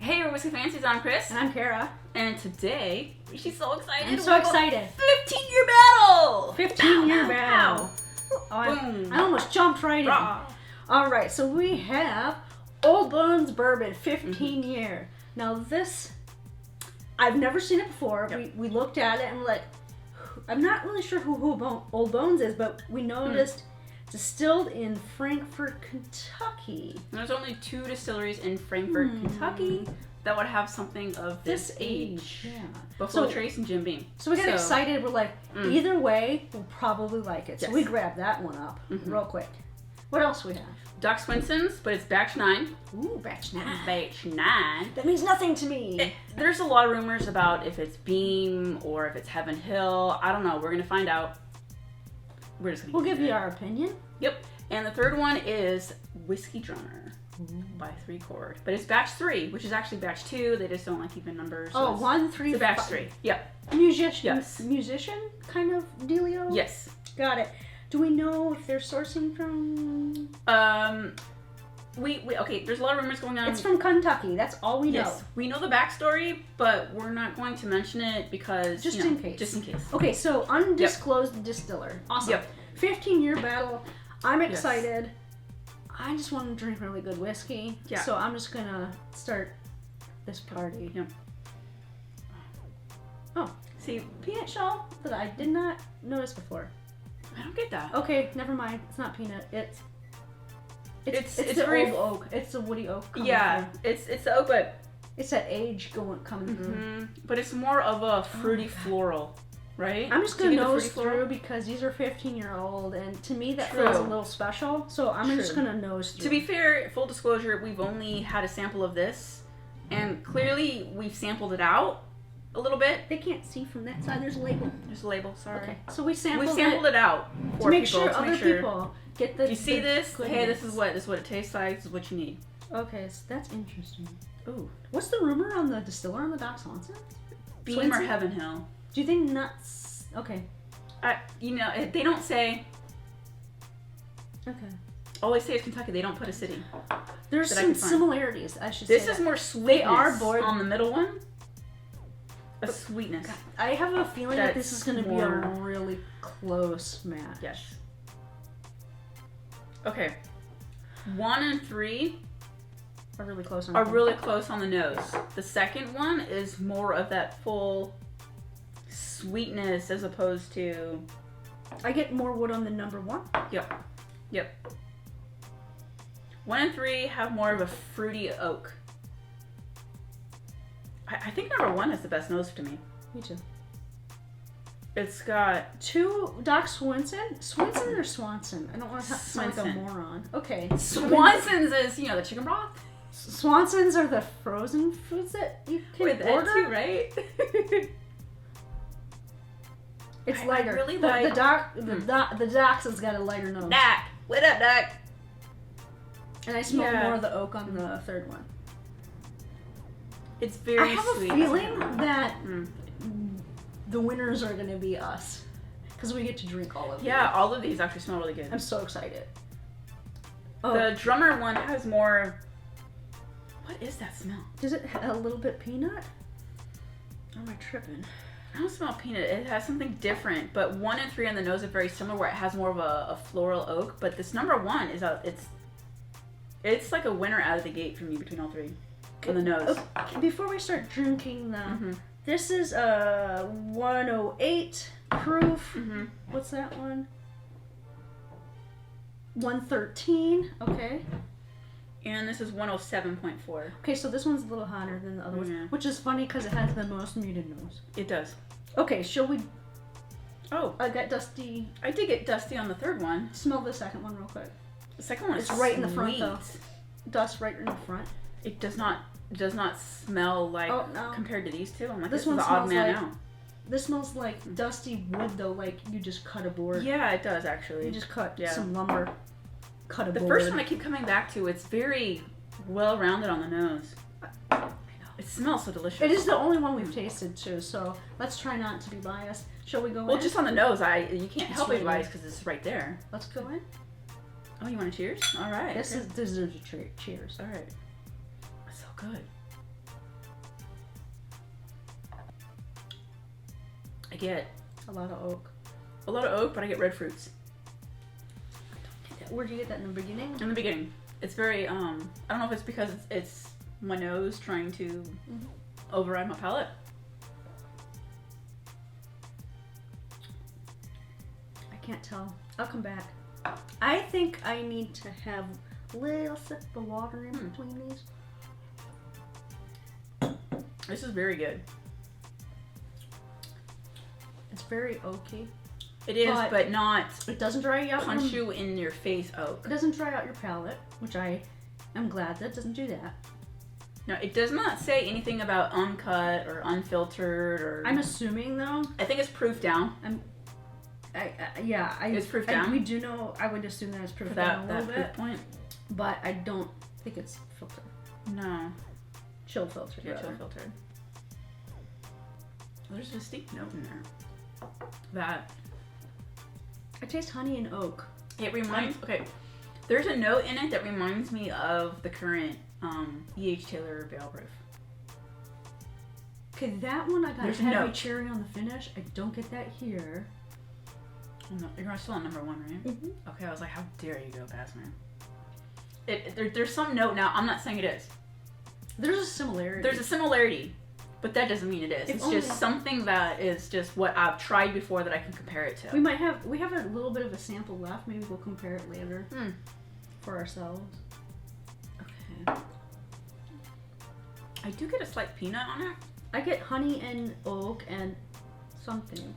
Hey, we're Whiskey Fancies. I'm Chris. And I'm Kara. And today, she's so excited. I'm so excited. 15-year battle! 15-year battle. Boom. I almost jumped right in. All right, so we have Old Bones Bourbon, 15 year. Now this, I've never seen it before. Yep. We looked at it and we're like, I'm not really sure who Old Bones is, but we noticed distilled in Frankfort, Kentucky. There's only 2 distilleries in Frankfort, Kentucky that would have something of this age. Yeah. Buffalo Trace and Jim Beam. So we got excited. We're like, either way, we'll probably like it. So Yes. we grabbed that one up real quick. What else we have? Doc Swenson's, but it's batch 9. Ooh, batch 9. Batch 9. That means nothing to me. There's a lot of rumors about if it's Beam or if it's Heaven Hill. I don't know. We're going to find out. We're just We'll give you our opinion. Yep. And the third one is Whiskey Drummer by Chord. But it's batch 3, which is actually batch 2. They just don't like keeping numbers. So Oh, 1, 3, it's batch 5. 3. Yep. Musician kind of dealio? Yes. Got it. Do we know if they're sourcing from... Okay, there's a lot of rumors going on. It's from Kentucky. That's all we know. Yes. We know the backstory, but we're not going to mention it because... Just in case. Just in case. Okay, so undisclosed distiller. Awesome. Yep. 15-year battle. I'm excited. I just want to drink really good whiskey. Yeah. So I'm just going to start this party. Yep. Oh, see, peanut shell that I did not notice before. I don't get that. Okay, never mind. It's not peanut. It's the very old oak. It's the woody oak. Yeah, it's the oak, but it's that age coming through. But it's more of a fruity floral, right? I'm just gonna nose through because these are 15-year-old, and to me that feels a little special. So I'm just gonna nose through. To be fair, full disclosure, we've only had a sample of this, and clearly we've sampled it out a little bit. They can't see from that side. There's a label. There's a label. Sorry. Okay. So we sampled it out to make sure other people get the. You see this? Goodness. Hey, this is what it tastes like. This is what you need. Okay, so that's interesting. Ooh. What's the rumor on the distiller on the Doc Swenson? Beam or Heaven Hill? Do you think nuts? Okay. They don't say. Okay. All they say is Kentucky. They don't put a city. There's some similarities, I should say. This is more sweetness. They are bored on the middle one. A sweetness. I have a feeling that this is going to be a really close match. Yes. Okay. 1 and 3 are really close on the nose. The second one is more of that full sweetness as opposed to... I get more wood on the number 1. Yep. 1 and 3 have more of a fruity oak. I think number 1 has the best nose to me. Me too. It's got 2 Doc Swenson. Swenson or Swanson? I don't want to sound like a moron. Okay. Swanson's is, the chicken broth. Swansons are the frozen foods that you can order, that too, right? It's lighter. I really the Doc's has got a lighter nose. Doc, what up, Doc? And I smell more of the oak on the third one. It's very sweet. I have a feeling that the winners are going to be us. Because we get to drink all of these. Yeah, all of these actually smell really good. I'm so excited. The drummer one has more... What is that smell? Does it have a little bit peanut? Or am I tripping? I don't smell peanut. It has something different. But 1 and 3 on the nose are very similar where it has more of a floral oak. But this number 1 is it's like a winner out of the gate for me between all 3. On the nose. Okay, before we start drinking this is 108 proof. What's that one? 113. Okay. And this is 107.4. Okay, so this one's a little hotter than the other one, which is funny because it has the most muted nose. It does. Okay, shall we? Oh, I got dusty. I did get dusty on the third one. Smell the second one real quick. The second one is right in the front though. Dust right in the front. It does not smell like compared to these two. I'm like, this is the odd man out. This smells like dusty wood though, like you just cut a board. Yeah, it does actually. You just cut some lumber. Cut a board. The first one I keep coming back to, it's very well rounded on the nose. I know. It smells so delicious. It is the only one we've tasted too, so let's try not to be biased. Shall we go in? Well, just on the nose, you can't help it be biased because it's right there. Let's go in. Oh, you want a cheers? All right. This deserves a cheers. All right. That's so good. get a lot of oak. A lot of oak, but I get red fruits. Where'd you get that in the beginning? In the beginning. It's very, I don't know if it's because it's my nose trying to override my palate. I can't tell. I'll come back. I think I need to have a little sip of water in between these. This is very good. It's very oaky. It is, but not it doesn't dry out punch you in your face oak. It doesn't dry out your palate, which I am glad that doesn't do that. No, it does not say anything about uncut or unfiltered or. I'm assuming though. I think it's proof down. It's proof down. We do know. I would assume that it's proof down a little bit. Point. But I don't think it's filtered. No. Chill filtered. Yeah, chill filtered. There's a distinct note in there. That. I taste honey and oak. It reminds. Okay. There's a note in it that reminds me of the current E.H. Taylor Barrel Proof. Okay, that one I got There's heavy cherry on the finish. I don't get that here. Oh, no, you're still on number 1, right? Mm-hmm. Okay, I was like, how dare you go past me? There's some note now. I'm not saying it is. There's a similarity. There's a similarity, but that doesn't mean it is. It's just something that is just what I've tried before that I can compare it to. We have a little bit of a sample left. Maybe we'll compare it later for ourselves. Okay. I do get a slight peanut on it. I get honey and oak and something.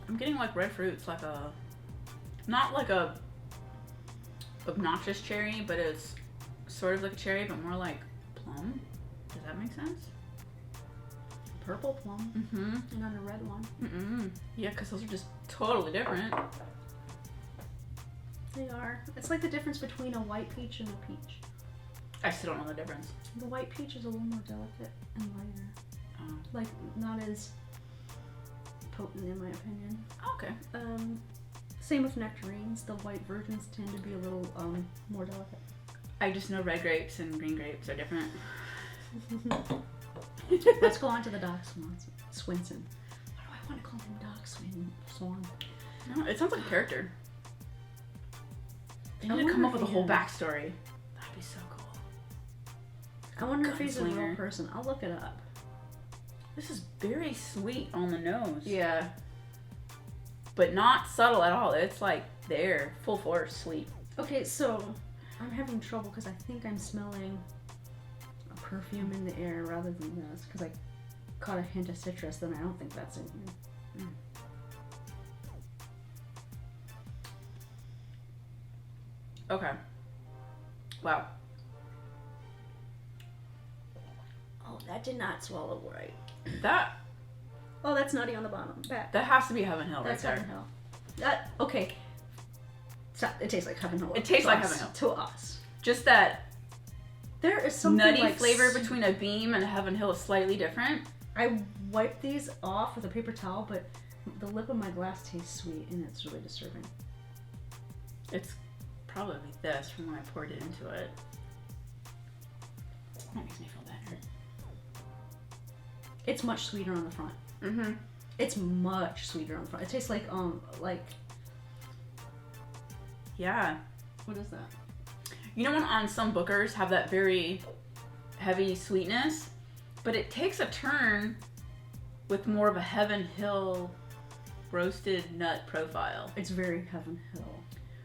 I'm getting like red fruits, like a, not like a obnoxious cherry, but it's sort of like a cherry, but more like plum. Does that make sense? Purple plum. Mm-hmm. And then a red one. Mm-mm. Yeah, because those are just totally different. They are. It's like the difference between a white peach and a peach. I still don't know the difference. The white peach is a little more delicate and lighter. Oh. Like, not as potent in my opinion. Okay. Same with nectarines. The white versions tend to be a little more delicate. I just know red grapes and green grapes are different. Let's go on to the Doc Swenson. Why do I want to call him Doc Swan? No, it sounds like a character. They need to come up with a whole backstory. That'd be so cool. I wonder if he's a real person. I'll look it up. This is very sweet on the nose. Yeah. But not subtle at all. It's like there, full force sweet. Okay, so I'm having trouble because I think I'm smelling a perfume in the air rather than this because I caught a hint of citrus, then I don't think that's in here. Okay. Wow. Oh, that did not swallow right. That. Oh, that's nutty on the bottom. That has to be Heaven Hill that's right there. Heaven Hill. That, okay. So, it tastes like Heaven Hill. It tastes like Heaven Hill. To us. Just that there is something nutty like flavor between a Beam and a Heaven Hill is slightly different. I wiped these off with a paper towel, but the lip of my glass tastes sweet, and it's really disturbing. It's probably this from when I poured it into it. That makes me feel better. It's much sweeter on the front. Mm-hmm. It's much sweeter on the front. It tastes like yeah. What is that? You know when on some Bookers have that very heavy sweetness, but it takes a turn with more of a Heaven Hill roasted nut profile. It's very Heaven Hill.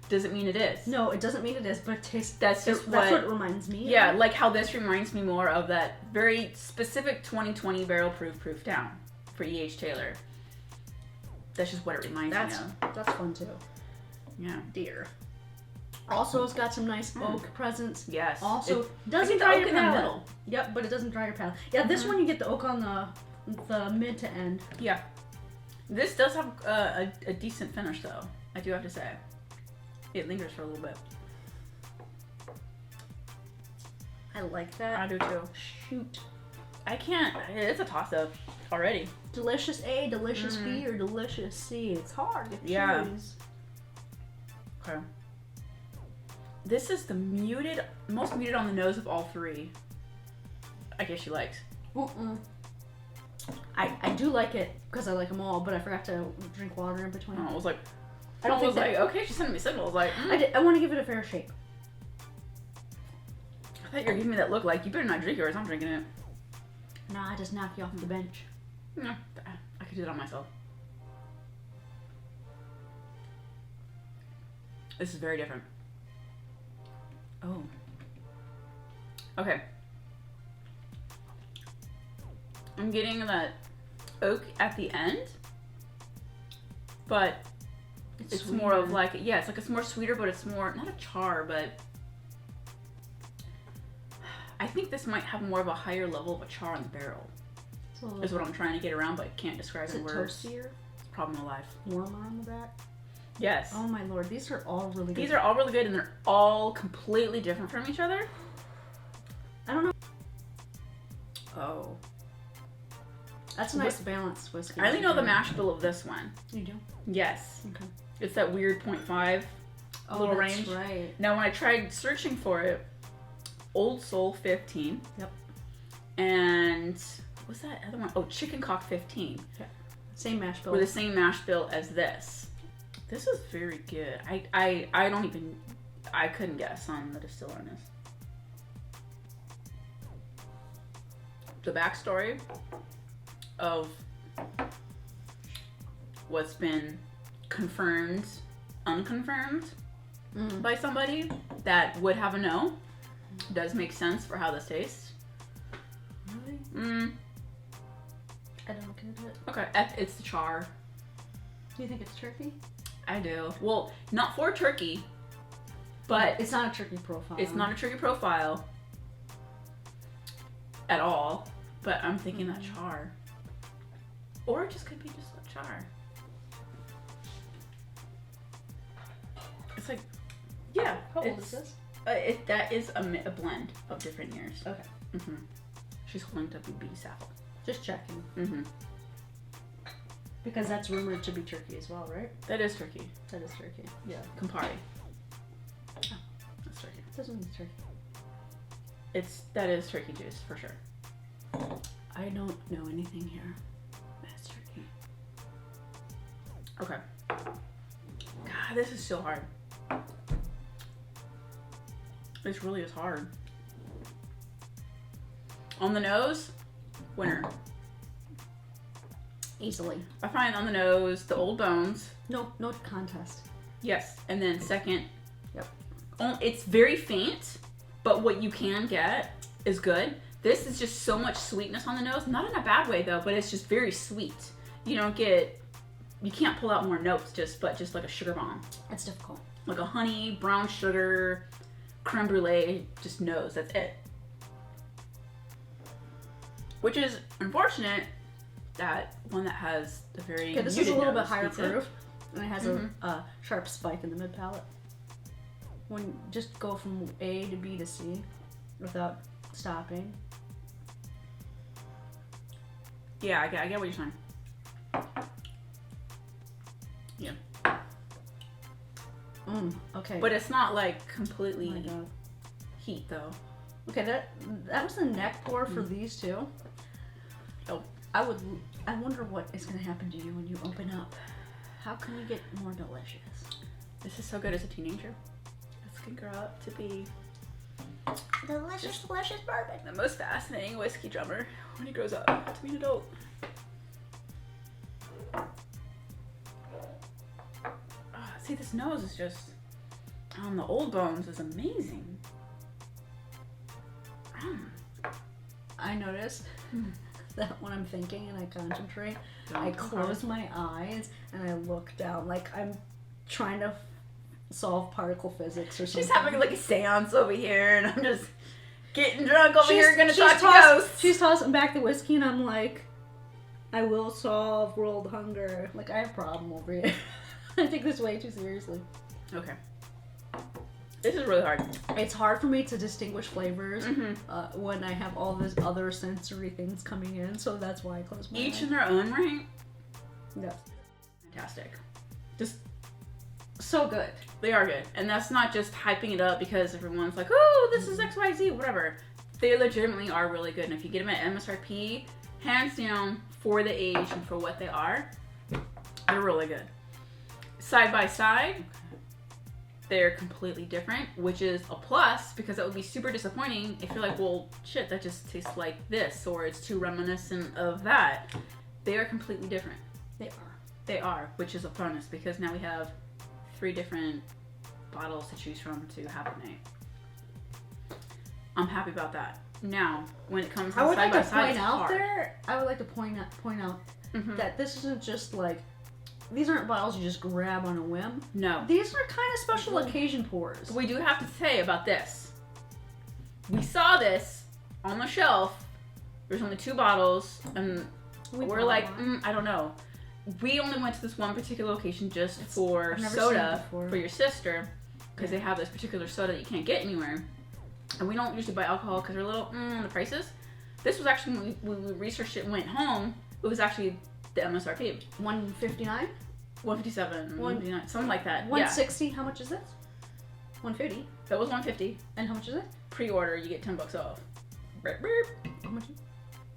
Doesn't mean it is. No, it doesn't mean it is, but it tastes. That's what it reminds me. Yeah, like how this reminds me more of that very specific 2020 barrel proof down for E.H. Taylor. That's just what it reminds me of. That's fun too. Yeah. Dear. Also, it's got some nice oak presence. Yes. Also, doesn't dry your palate. Yep, but it doesn't dry your palate. Yeah, this one you get the oak on the mid to end. Yeah. This does have a decent finish though. I do have to say. It lingers for a little bit. I like that. I do too. Shoot. I can't. It's a toss up already. Delicious A, delicious B, or delicious C. It's hard to choose. Okay. This is the most muted on the nose of all three. I guess she likes. I do like it because I like them all, but I forgot to drink water in between. I was like, okay, she's sending me signals. Like, I want to give it a fair shake. I thought you were giving me that look like, you better not drink yours, I'm drinking it. Nah, I just knock you off the bench. No, I could do that on myself. This is very different. Oh. Okay. I'm getting that oak at the end, but it's more of like, yeah, it's like it's more sweeter, but it's more, not a char, but I think this might have more of a higher level of a char in the barrel. Is what I'm trying to get around, but can't describe in words. Toastier? Problem of life. Warmer on the back? Yes. Oh my lord, these are all really good. These are all really good, and they're all completely different from each other. I don't know. Oh. That's a nice balanced whiskey. I only know the mash bill of this one. You do? Yes. Okay. It's that weird 0.5 little range. Right. Now, when I tried searching for it, Old Soul 15. Yep. And what's that other one? Oh, Chicken Cock 15. Yeah. Same mash bill. Were the same mash bill as this. This is very good. I don't even, I couldn't guess on the distiller on this. The backstory of what's been confirmed, unconfirmed by somebody that would have a no does make sense for how this tastes. Really? I don't get it. Okay, it's the char. Do you think it's turkey? I do. Well, not for turkey, but it's not a turkey profile. It's not a turkey profile at all. But I'm thinking that char, or it just could be just a char. It's like, yeah. How old is this? That is a blend of different years. Okay. She's holding WB Sapphire. Just checking. Because that's rumored to be turkey as well, right? That is turkey. That is turkey. Yeah. Campari. Oh, that's turkey. It doesn't mean turkey. That is turkey juice for sure. I don't know anything here. That's turkey. Okay. God, this is so hard. This really is hard. On the nose, winner. Easily. I find on the nose, the Old Bones. No contest. Yes, and then second. Yep. It's very faint, but what you can get is good. This is just so much sweetness on the nose. Not in a bad way though, but it's just very sweet. You can't pull out more notes just like a sugar bomb. It's difficult. Like a honey, brown sugar, creme brulee, just nose. That's it. Which is unfortunate that one that has a very this is a little bit higher pizza. proof, and it has a sharp spike in the mid palate. When just go from A to B to C without stopping. Yeah, I get what you're saying. Yeah. Okay. But it's not like completely Oh my God. heat though. Okay, that was the neck pour for these two. Oh. I wonder what is going to happen to you when you open up. How can you get more delicious? This is so good as a teenager. This can grow up to be delicious bourbon. the most fascinating whiskey drummer when he grows up to be an adult. See, this nose is just on the Old Bones is amazing. I noticed that when I'm thinking and I concentrate, I close my eyes and I look down like I'm trying to solve particle physics or something. She's having like a seance over here, and I'm just getting drunk over here, gonna talk to ghosts. She's tossing back the whiskey, and I'm like, I will solve world hunger. Like, I have a problem over here. I take this way too seriously. Okay. This is really hard. It's hard for me to distinguish flavors when I have all these other sensory things coming in, so that's why I close my eyes. Each in their own right. Yes. Fantastic. Just so good. They are good. And that's not just hyping it up because everyone's like, oh, this is XYZ, whatever. They legitimately are really good. And if you get them at MSRP, hands down, for the age and for what they are, they're really good. Side by side, they're completely different, which is a plus because that would be super disappointing if you're like, well, shit, that just tastes like this, or it's too reminiscent of that. They are completely different. They are, which is a bonus because now we have 3 different bottles to choose from to have at night. I'm happy about that. Now, when it comes to side by side, it's hard. I would like to point out that this isn't just like, these aren't bottles you just grab on a whim. No. These are kind of special occasion pours. We do have to say about this. We saw this on the shelf. There's only 2 bottles, and we're like, I don't know. We only went to this one particular location just for soda for your sister, because they have this particular soda that you can't get anywhere. And we don't usually buy alcohol because they're a little the prices. This was actually, when we researched it and went home, it was actually the MSRP. $159? $157, $159, something like that. $160, how much is this? $150. That was $150. And how much is it? Pre-order, you get $10 off. Burp, burp. How much?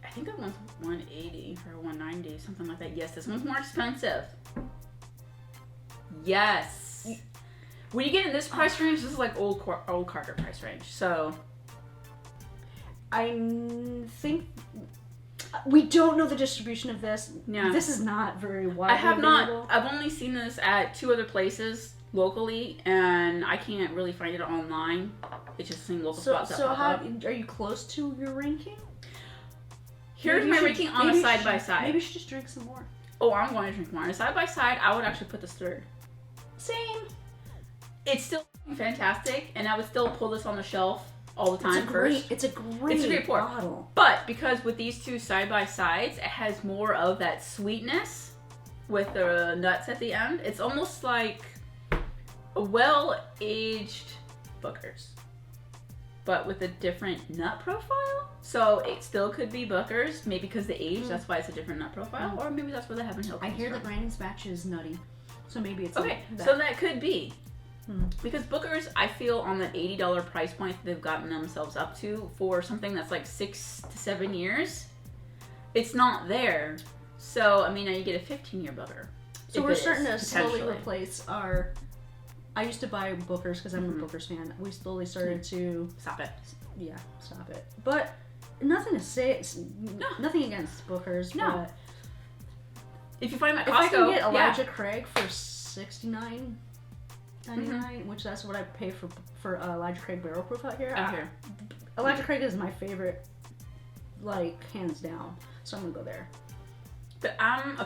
I think that one's $180 or $190, something like that. Yes, this one's more expensive. Yes. When you get in this price range, this is like old Carter price range. So I think we don't know the distribution of this. Yeah. This is not very widely I have available. not. I've only seen this at 2 other places locally, and I can't really find it online. It's just seen local spots. So how are you close to your ranking? Here's my ranking on a side by side. Maybe you should just drink some more. Oh, I'm going to drink more. On a side by side, I would actually put this 3rd. Same. It's still fantastic, and I would still pull this on the shelf all the time first. It's a great pour. bottle. But because with these 2 side by sides, it has more of that sweetness with the nuts at the end. It's almost like a well-aged Booker's, but with a different nut profile. So it still could be Booker's, maybe because the age, that's why it's a different nut profile, or maybe that's where the Heaven Hill comes I hear from. that Brandon's batch is nutty, so maybe it's okay. So that could be. Because Booker's, I feel on the $80 price point they've gotten themselves up to for something that's like 6 to 7 years, it's not there. So, I mean, now you get a 15-year Booker. So we're starting to slowly replace our... I used to buy Booker's because I'm a Booker's fan. We slowly started to... Stop it. Yeah, stop it. But nothing to say... Nothing against Booker's, but... If you find them at Costco... If I can get Elijah Craig for $69.99, which that's what I pay for Elijah Craig Barrel Proof out here. Elijah Craig is my favorite, like, hands down. So I'm gonna go there. But I'm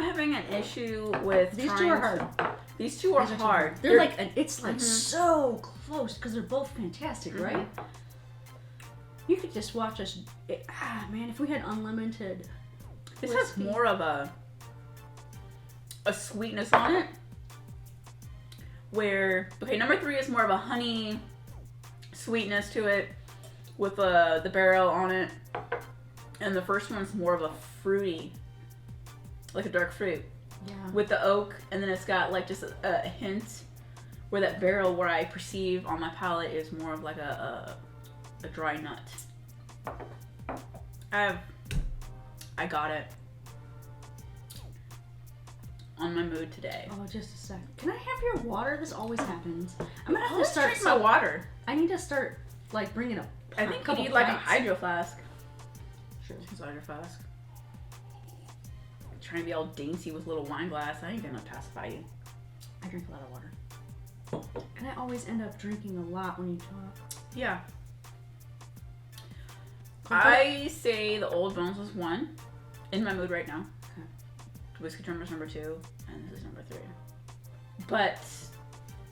having an issue with these 2 are hard. These 2 are hard. They're like it's like so close because they're both fantastic, right? You could just watch us. Man, if we had unlimited. This has more of a sweetness on it. Where number 3 is more of a honey sweetness to it with the barrel on it, and the first one's more of a fruity, like a dark fruit, with the oak, and then it's got like just a hint where that barrel, where I perceive on my palate, is more of like a dry nut. I got it on my mood today. Oh, just a sec. Can I have your water? This always happens. I'm gonna have to drink my water. I need to start like bringing up. I think you need like a hydro flask. Sure. It's a hydro flask. Trying to be all dainty with a little wine glass. I ain't gonna pacify you. I drink a lot of water, and I always end up drinking a lot when you talk. Yeah. I say the Old Bones was 1 in my mood right now. Okay. Whiskey Drummer's number 2, and this is number 3. But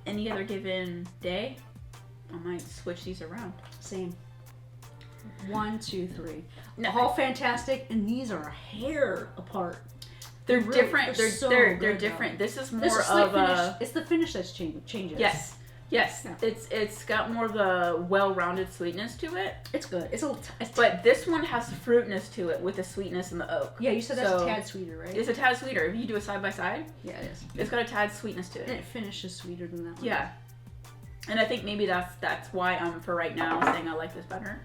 any other given day, I might switch these around. Same. 1, 2, 3. All fantastic, and these are a hair apart. They're really different. They're different. This is more of a. It's the finish that changes. Yes. Yes, yeah. It's got more of a well-rounded sweetness to it. It's good. But this one has fruitness to it with the sweetness and the oak. Yeah, you said that's a tad sweeter, right? It's a tad sweeter. If you do a side by side, yeah, it is. It's got a tad sweetness to it. And it finishes sweeter than that one. Yeah, and I think maybe that's why I'm for right now saying I like this better.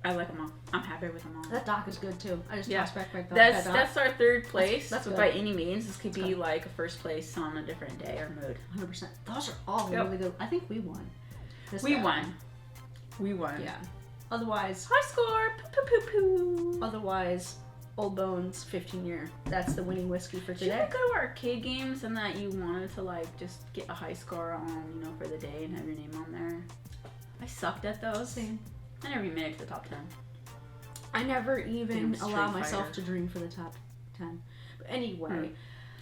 I like them all. I'm happy with them all. That Doc is good too. I just tossed back Doc. That's our third place. That's good. By any means. This could be like a first place on a different day or mood. 100%. Those are all really good. I think we won. We won. Yeah. Otherwise, high score. Poo poo poo poo. Otherwise, Old Bones 15-year. That's the winning whiskey for today. Did you go to arcade games and that you wanted to like just get a high score on, for the day and have your name on there? I sucked at those. Same. I never even made it to the top 10. I never even allow myself to dream for the top 10. But anyway.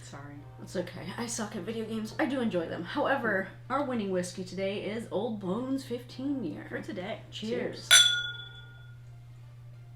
Sorry. It's okay. I suck at video games. I do enjoy them. However, our winning whiskey today is Old Bones 15-year. For today. Cheers.